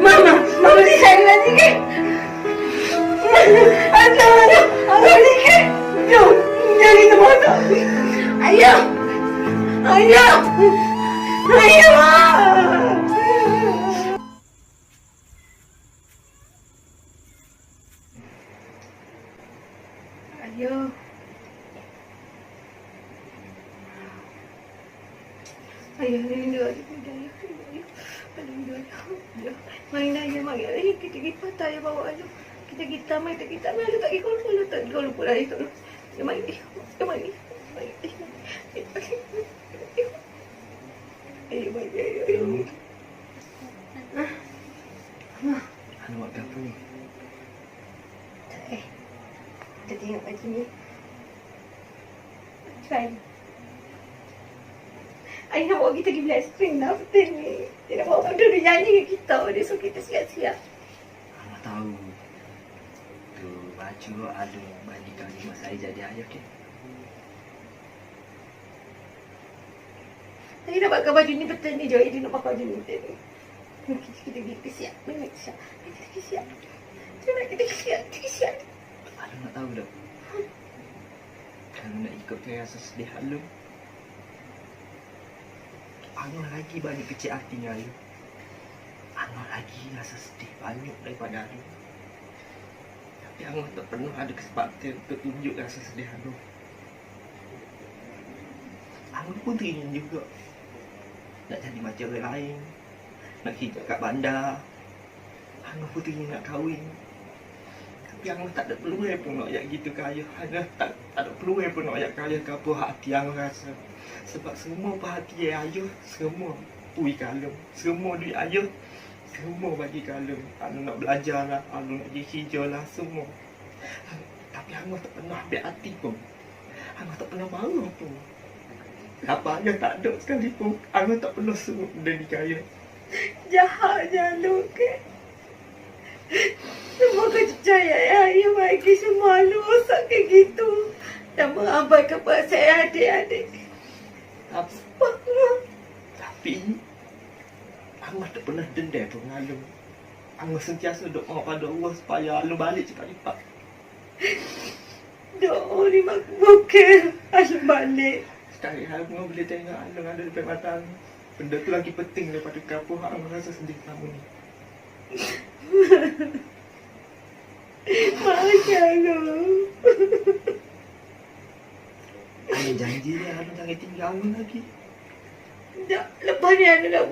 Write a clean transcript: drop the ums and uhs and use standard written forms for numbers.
Mama lihat lagi ke? Aduh, ni. Jom, jangan kita bodoh. Ayah. Ayah. Ayah. Ayah rindu adik ayah. Rindu ayah. Main ayah, main ayah. Kita pergi patah ayah bawa ayah. Kita main ayah tak pergi kalau tak lupa ayah tu. Dia main ayah. Ayah main ayah. Anu buat apa ni? Kita tengok baju ni. Try. Ayah nak bawa kita pergi beli aiskrim dah betul ni. Dia nak bawa benda dia nyanyi dengan kita. Dia suruh kita siap-siap. Anak tahu. Tu baju ada bagi kali mak saya jadi ayah ke? Saya nak pakai baju ni betul ni. Dia nak pakai baju ni betul ni. Kita pergi siap. Kita pergi siap. Kita pergi siap. Alu nak tahu tak? Kalau nak ikutkan rasa sedih Alu, Alu lagi banyak kecil hatinya Alu. Alu lagi rasa sedih banyak daripada Alu. Tapi Alu tak pernah ada kesempatan untuk tunjuk rasa sedih Alu. Alu pun teringin juga nak jadi macam orang lain, nak hijab kat bandar. Alu pun teringin nak kahwin. Yang tak ada peluang pun nak ajak gitu ke ayah. Hanya tak ada peluang pun nak ajak ke ayah ke apa hati yang rasa. Sebab semua perhatian ayah, semua pui ke Alung. Semua duit ayah, semua bagi ke Alung. Alung nak belajar lah, Alung nak pergi hijau lah, semua. Tapi Alung tak pernah ambil hati pun. Alung tak pernah marah pun. Apa ayah tak ada sekalipun, Alung tak pernah suruh benda ni ke ayah. Jahat je Alung ke? Semua kepercayaan ayah bagi semua Alung rosak kayak gitu. Dan mengabaikan perasaan adik-adik. Tapi Alung tak pernah dendam pun dengan Alung. Alung sentiasa doa pada Allah supaya Alung balik cepat-cepat. Doa ni makbul. Alung balik. Sekali Alung boleh tengok Alung ada depan mata Alung. Benda tu lagi penting daripada kapur Alung rasa sedih selama ni. Masya Allah. Alung janji ni Alung jangan tinggal Alung lagi. Lepas ni Alung nak